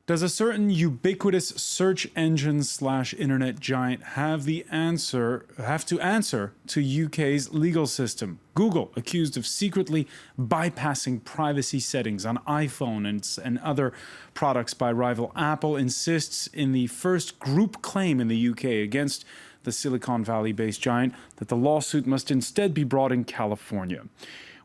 Does a certain ubiquitous search engine / internet giant have to answer to UK's legal system? Google, accused of secretly bypassing privacy settings on iPhone and other products by rival Apple, insists in the first group claim in the UK against the Silicon Valley-based giant that the lawsuit must instead be brought in California.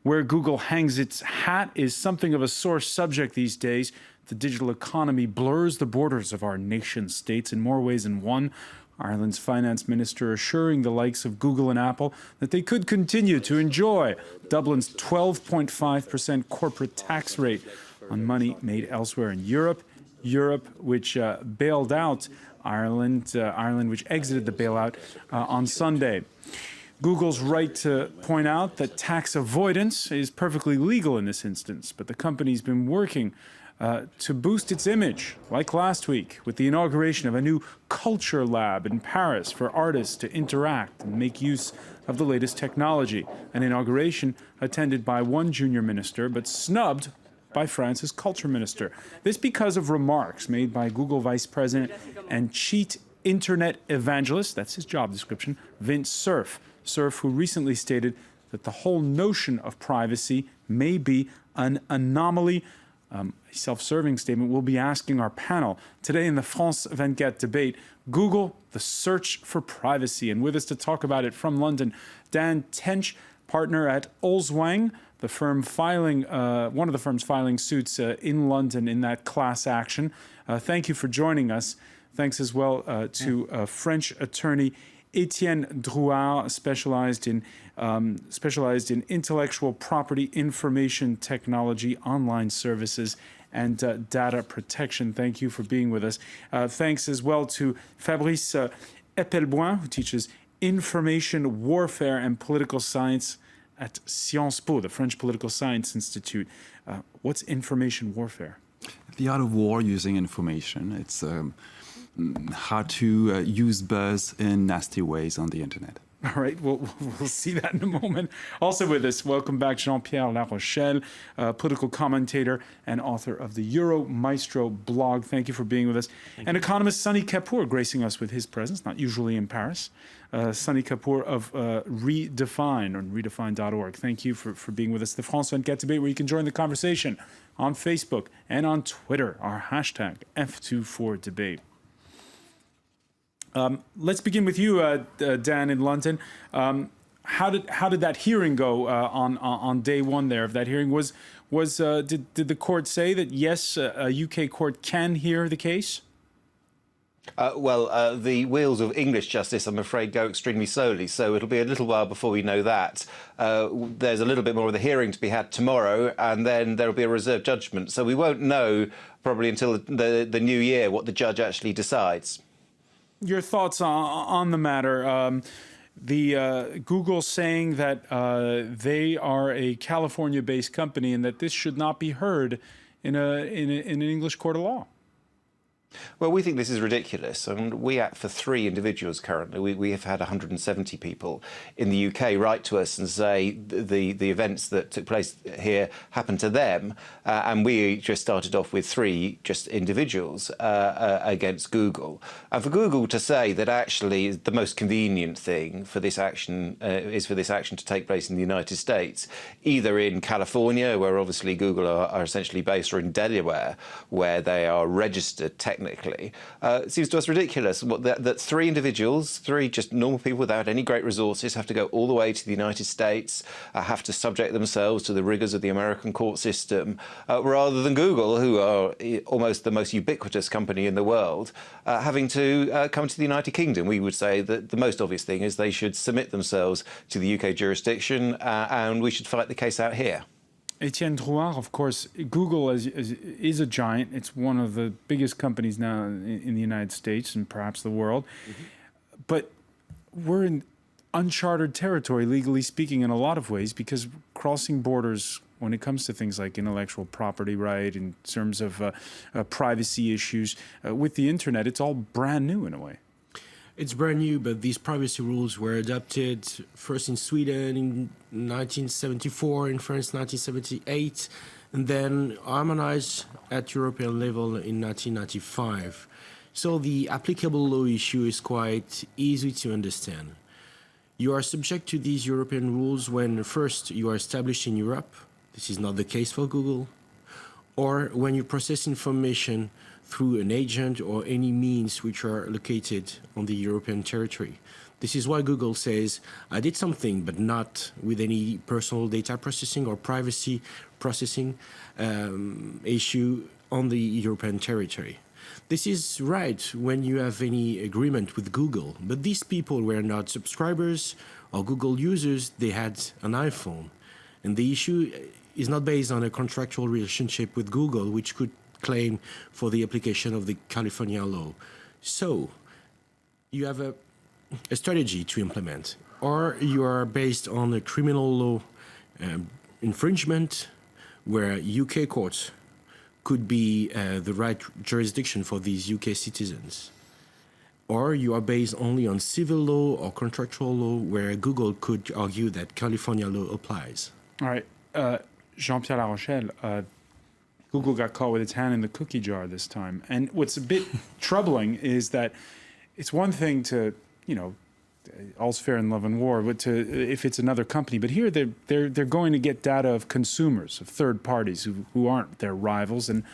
Where Google hangs its hat is something of a sore subject these days. The digital economy blurs the borders of our nation-states in more ways than one. Ireland's finance minister assuring the likes of Google and Apple that they could continue to enjoy Dublin's 12.5% corporate tax rate on money made elsewhere in Europe, which bailed out Ireland, which exited the bailout on Sunday. Google's right to point out that tax avoidance is perfectly legal in this instance, but the company's been working to boost its image, like last week, with the inauguration of a new culture lab in Paris for artists to interact and make use of the latest technology, an inauguration attended by one junior minister, but snubbed by France's culture minister. This because of remarks made by Google vice president and chief internet evangelist, that's his job description, Vint Cerf, who recently stated that the whole notion of privacy may be an anomaly. A self-serving statement we'll be asking our panel today in the France 24 debate, Google, the search for privacy. And with us to talk about it from London, TENCH, partner at Olswang, the firm filing, one of the firms filing suits in London in that class action. Thank you for joining us. Thanks as well to French attorney Etienne Drouard, specialized in intellectual property, information technology, online services, and data protection. Thank you for being with us. Thanks as well to Fabrice EPELBOIN, who teaches information warfare and political science at Sciences Po, the French Political Science Institute. What's information warfare? The art of war using information. It's how to use buzz in nasty ways on the internet. All right, we'll see that in a moment. Also with us, welcome back, Jean-Pierre LaRochelle, political commentator and author of the EuroMaestro blog. Thank you for being with us. And economist Sony KAPOOR gracing us with his presence, not usually in Paris. Sony KAPOOR of Redefine on redefine.org. Thank you for being with us. The France 24 debate, where you can join the conversation on Facebook and on Twitter, our hashtag F24debate. Let's begin with you, Dan, in London. How did that hearing go on day one there of that hearing? Did the court say that yes, a UK court can hear the case? Well, the wheels of English justice, I'm afraid, go extremely slowly, so it'll be a little while before we know that. There's a little bit more of the hearing to be had tomorrow, and then there'll be a reserved judgment. So we won't know probably until the new year what the judge actually decides. Your thoughts on the matter? Google saying that they are a California-based company and that this should not be heard in an English court of law. Well, we think this is ridiculous. I mean, we act for 3 individuals currently. We have had 170 people in the UK write to us and say the events that took place here happened to them, and we just started off with 3 just individuals against Google. And for Google to say that actually the most convenient thing for this action is for this action to take place in the United States, either in California, where obviously Google are essentially based, or in Delaware, where they are registered technically, it seems to us ridiculous that 3 individuals, 3 just normal people without any great resources, have to go all the way to the United States, have to subject themselves to the rigors of the American court system, rather than Google, who are almost the most ubiquitous company in the world, having to come to the United Kingdom. We would say that the most obvious thing is they should submit themselves to the UK jurisdiction, and we should fight the case out here. Etienne Drouard, of course, Google is a giant. It's one of the biggest companies now in the United States and perhaps the world. Mm-hmm. But we're in uncharted territory, legally speaking, in a lot of ways, because crossing borders when it comes to things like intellectual property right, in terms of privacy issues, with the internet, it's all brand new in a way. It's brand new, but these privacy rules were adopted first in Sweden in 1974, in France 1978. and then harmonized at European level in 1995. So the applicable law issue is quite easy to understand. You are subject to these European rules when first you are established in Europe. This is not the case for Google. Or when you process information through an agent or any means which are located on the European territory. This is why Google says, I did something, but not with any personal data processing or privacy processing issue on the European territory. This is right when you have any agreement with Google, but these people were not subscribers or Google users, they had an iPhone. And the issue is not based on a contractual relationship with Google, which could claim for the application of the California law. So you have a strategy to implement, or you are based on a criminal law infringement where UK courts could be the right jurisdiction for these UK citizens. Or you are based only on civil law or contractual law where Google could argue that California law applies. All right, Jean-Pierre LaRochelle, Google got caught with its hand in the cookie jar this time. And what's a bit troubling is that it's one thing to, you know, all's fair in love and war, but to, if it's another company. But here they're going to get data of consumers, of third parties who aren't their rivals, and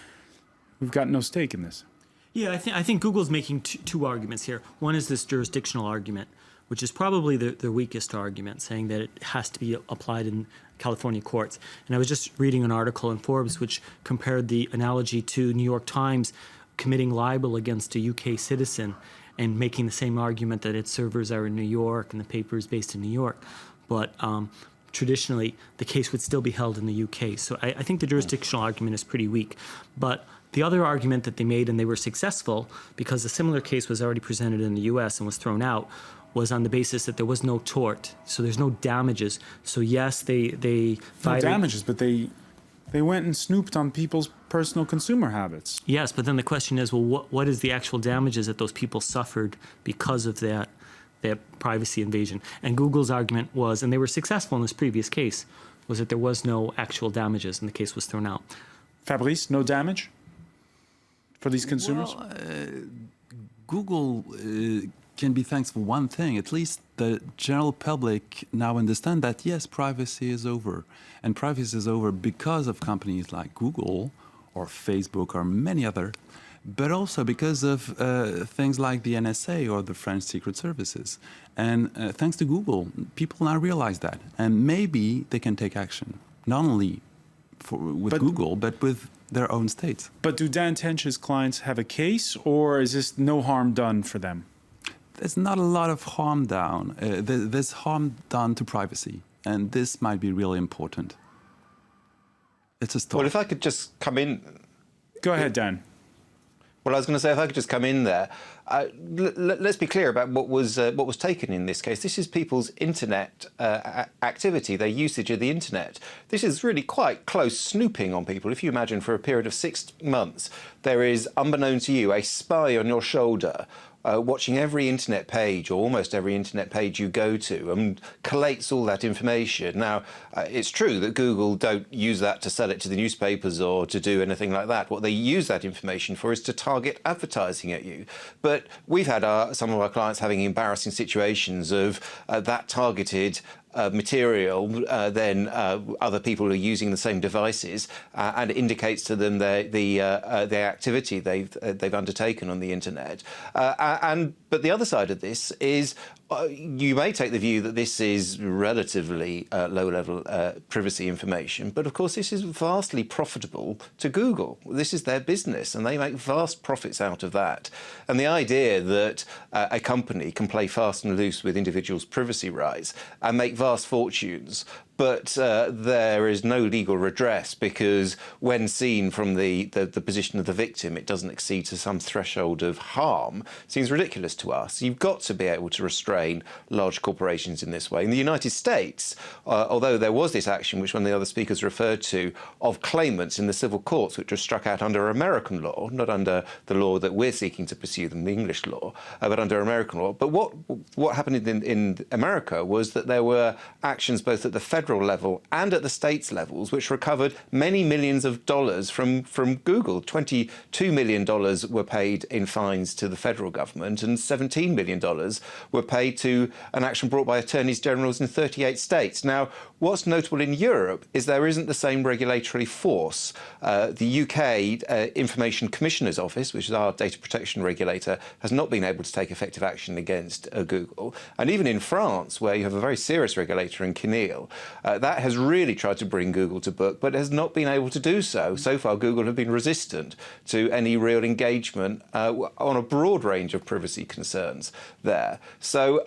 we've got no stake in this. Yeah, I think Google's making two arguments here. One is this jurisdictional argument, which is probably the weakest argument, saying that it has to be applied in California courts. And I was just reading an article in Forbes which compared the analogy to New York Times committing libel against a UK citizen and making the same argument that its servers are in New York and the paper is based in New York. But traditionally, the case would still be held in the UK. So I think the jurisdictional argument is pretty weak. But the other argument that they made, and they were successful, because a similar case was already presented in the US and was thrown out, was on the basis that there was no tort. So there's no damages. So yes, they No damages, but they went and snooped on people's personal consumer habits. Yes, but then the question is, well, what is the actual damages that those people suffered because of that privacy invasion? And Google's argument was, and they were successful in this previous case, was that there was no actual damages and the case was thrown out. Fabrice, no damage for these consumers? Well, Google can be thanked for one thing. At least the general public now understand that, yes, privacy is over. And privacy is over because of companies like Google or Facebook or many other, but also because of things like the NSA or the French Secret Services. And thanks to Google, people now realize that. And maybe they can take action, not only with Google, but with their own states. But do Dan Tench's clients have a case, or is this no harm done for them? There's not a lot of harm done. There's harm done to privacy, and this might be really important. It's a start. Well, if I could just come in... Go ahead, Dan. Well, I was going to say, if I could just come in there, let's be clear about what was taken in this case. This is people's internet activity, their usage of the internet. This is really quite close snooping on people. If you imagine for a period of 6 months, there is, unbeknown to you, a spy on your shoulder, watching every internet page, or almost every internet page you go to, and collates all that information. Now, it's true that Google don't use that to sell it to the newspapers or to do anything like that. What they use that information for is to target advertising at you. But we've had some of our clients having embarrassing situations of that targeted material, then other people are using the same devices, and it indicates to them the activity they've undertaken on the internet. But the other side of this is you may take the view that this is relatively low-level privacy information, but of course this is vastly profitable to Google. This is their business, and they make vast profits out of that. And the idea that a company can play fast and loose with individuals' privacy rights and make vast fortunes, but there is no legal redress because when seen from the position of the victim, it doesn't exceed to some threshold of harm, seems ridiculous to us. You've got to be able to restrain large corporations in this way. In the United States, although there was this action, which one of the other speakers referred to, of claimants in the civil courts, which was struck out under American law, not under the law that we're seeking to pursue them, the English law, but under American law. But what happened in America was that there were actions both at the federal federal level and at the states levels, which recovered many millions of dollars from Google. $22 million were paid in fines to the federal government, and $17 million were paid to an action brought by attorneys generals in 38 states. Now, what's notable in Europe is there isn't the same regulatory force. The UK Information Commissioner's Office, which is our data protection regulator, has not been able to take effective action against Google. And even in France, where you have a very serious regulator in CNIL, that has really tried to bring Google to book, but has not been able to do so. So far, Google have been resistant to any real engagement on a broad range of privacy concerns there. So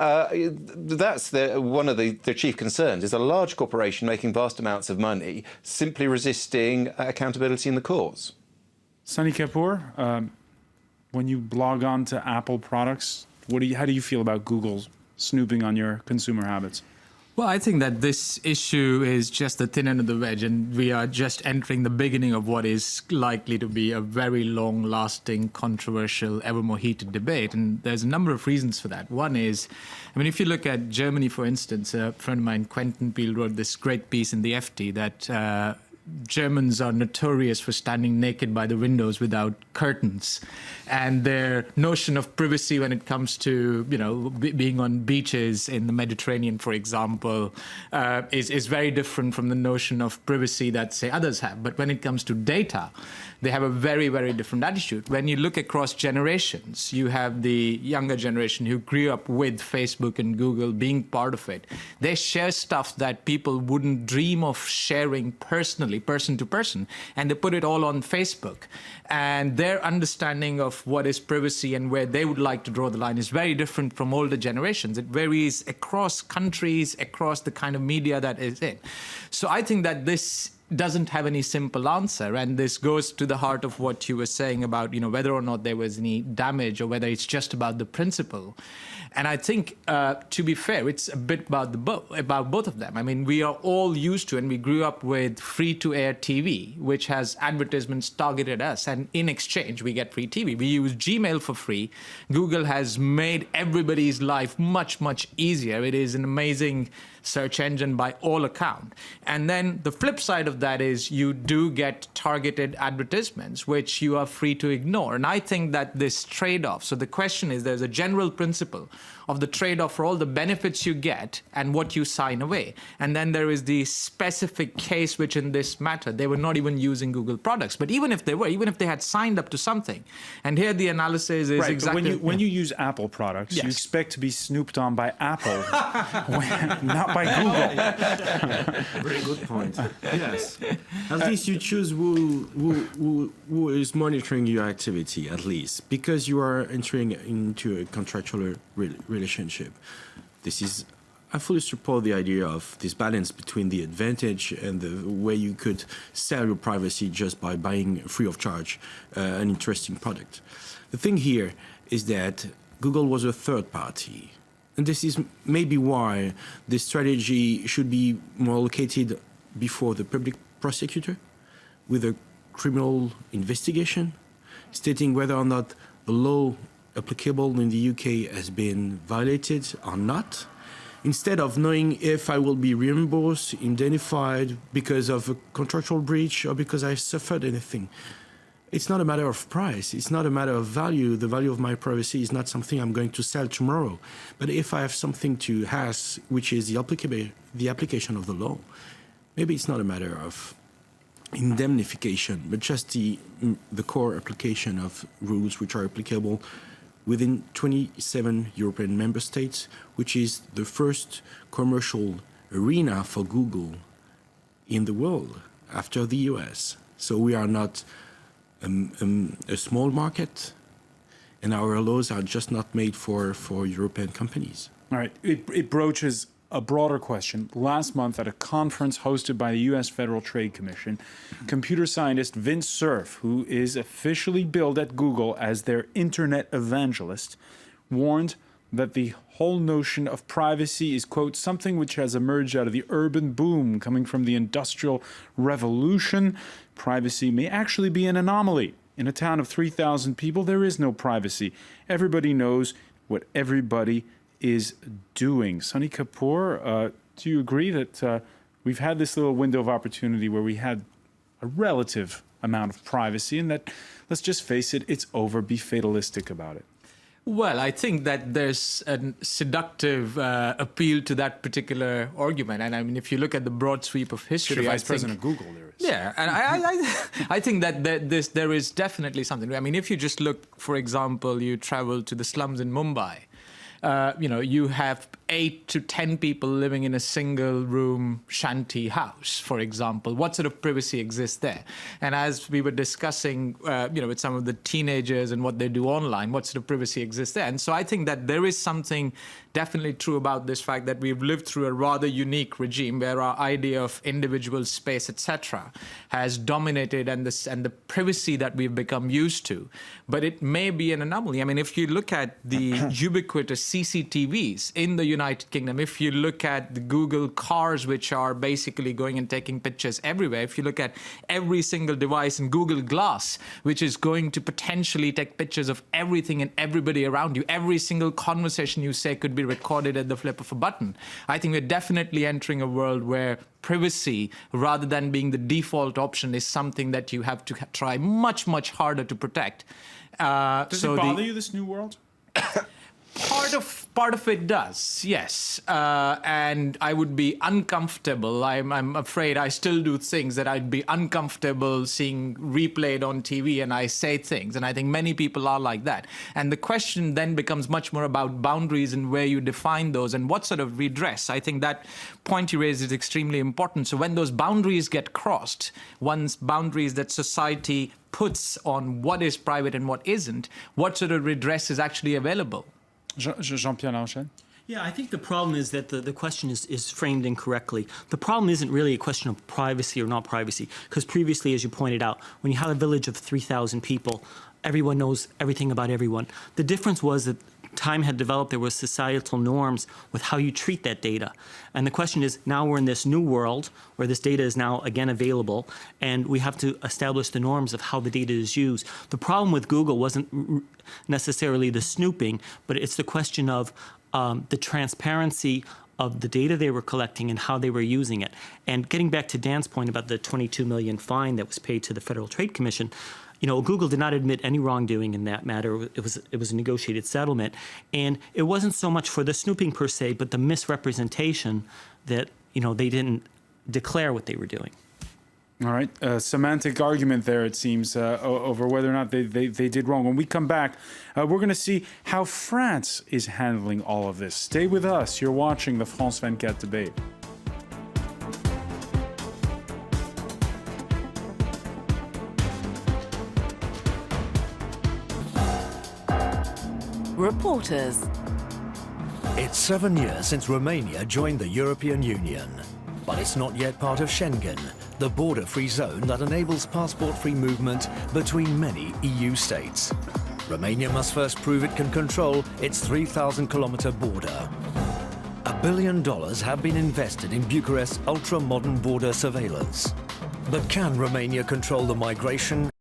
that's one of the chief concerns, is a large corporation making vast amounts of money simply resisting accountability in the courts. Sony KAPOOR, when you blog on to Apple products, how do you feel about Google snooping on your consumer habits? Well, I think that this issue is just the thin end of the wedge, and we are just entering the beginning of what is likely to be a very long-lasting, controversial, ever more heated debate. And there's a number of reasons for that. One is, I mean, if you look at Germany, for instance, a friend of mine, Quentin Peel, wrote this great piece in the FT that Germans are notorious for standing naked by the windows without curtains, and their notion of privacy when it comes to, you know, being on beaches in the Mediterranean, for example, is very different from the notion of privacy that, say, others have. But when it comes to data, they have a very, very different attitude. When you look across generations, you have the younger generation who grew up with Facebook and Google being part of it. They share stuff that people wouldn't dream of sharing personally, person to person, and they put it all on Facebook. And their understanding of what is privacy and where they would like to draw the line is very different from older generations. It varies across countries, across the kind of media that is in. So I think that this doesn't have any simple answer, and this goes to the heart of what you were saying about, you know, whether or not there was any damage or whether it's just about the principle. And I think, to be fair, it's a bit about both of them. I mean, we are all used to, and we grew up with free-to-air TV, which has advertisements targeted us, and in exchange, we get free TV. We use Gmail for free. Google has made everybody's life much, much easier. It is an amazing search engine by all account. And then the flip side of that is you do get targeted advertisements, which you are free to ignore. And I think that this trade-off, so the question is, there's a general principle of the trade-off for all the benefits you get and what you sign away. And then there is the specific case, which in this matter, they were not even using Google products. But even if they were, even if they had signed up to something, and here the analysis is right, exactly... But when you use Apple products, yes, you expect to be snooped on by Apple, not by Google. Very good point. Yes. At least you choose who is monitoring your activity, at least, because you are entering into a contractual relationship. I fully support the idea of this balance between the advantage and the way you could sell your privacy just by buying free of charge an interesting product. The thing here is that Google was a third party. And this is maybe why this strategy should be more located before the public prosecutor with a criminal investigation, stating whether or not the law applicable in the UK has been violated or not, instead of knowing if I will be reimbursed, indemnified because of a contractual breach or because I suffered anything. It's not a matter of price. It's not a matter of value. The value of my privacy is not something I'm going to sell tomorrow. But if I have something to ask, which is the application of the law, maybe it's not a matter of indemnification, but just the core application of rules which are applicable within 27 European member states, which is the first commercial arena for Google in the world after the US. So we are not a small market, and our laws are just not made for European companies. All right, it broaches a broader question. Last month at a conference hosted by the U.S. Federal Trade Commission, computer scientist Vint Cerf, who is officially billed at Google as their internet evangelist, warned that the whole notion of privacy is, quote, something which has emerged out of the urban boom coming from the Industrial Revolution. Privacy may actually be an anomaly. In a town of 3,000 people, there is no privacy. Everybody knows what everybody is doing. Sony KAPOOR, do you agree that we've had this little window of opportunity where we had a relative amount of privacy, and that, let's just face it, it's over. Be fatalistic about it. Well, I think that there's a seductive appeal to that particular argument. And I mean, if you look at the broad sweep of history, The Vice President of Google, there is. Yeah, and I think that there is definitely something. I mean, if you just look, for example, you travel to the slums in Mumbai, you have 8 to 10 people living in a single room shanty house, for example. What sort of privacy exists there? And as we were discussing, with some of the teenagers and what they do online, what sort of privacy exists there? And so I think that there is something definitely true about this fact that we've lived through a rather unique regime where our idea of individual space, etc., has dominated, and the privacy that we've become used to. But it may be an anomaly. I mean, if you look at the ubiquitous CCTVs in the United Kingdom, if you look at the Google cars, which are basically going and taking pictures everywhere, if you look at every single device in Google Glass, which is going to potentially take pictures of everything and everybody around you, every single conversation you say could be recorded at the flip of a button. I think we're definitely entering a world where privacy, rather than being the default option, is something that you have to try much, much harder to protect. Does it bother you, this new world? Part of it does, yes. And I would be uncomfortable. I'm afraid I still do things that I'd be uncomfortable seeing replayed on TV, and I say things. And I think many people are like that. And the question then becomes much more about boundaries and where you define those and what sort of redress. I think that point you raised is extremely important. So when those boundaries get crossed, one's boundaries that society puts on what is private and what isn't, what sort of redress is actually available? Jean-Pierre LAROCHELLE? Yeah, I think the problem is that the question is framed incorrectly. The problem isn't really a question of privacy or not privacy, because previously, as you pointed out, when you had a village of 3,000 people, everyone knows everything about everyone. The difference was that time had developed, there were societal norms with how you treat that data. And the question is, now we're in this new world where this data is now again available, and we have to establish the norms of how the data is used. The problem with Google wasn't necessarily the snooping, but it's the question of the transparency of the data they were collecting and how they were using it. And getting back to Dan's point about the 22 million fine that was paid to the Federal Trade Commission, Google did not admit any wrongdoing in that matter. It was a negotiated settlement. And it wasn't so much for the snooping per se, but the misrepresentation that, they didn't declare what they were doing. All right. Semantic argument there, it seems, over whether or not they did wrong. When we come back, we're going to see how France is handling all of this. Stay with us. You're watching the France 24 debate. Reporters. It's 7 years since Romania joined the European Union, but it's not yet part of Schengen, the border-free zone that enables passport-free movement between many EU states. Romania must first prove it can control its 3,000-kilometer border. $1 billion have been invested in Bucharest's ultra-modern border surveillance. But can Romania control the migration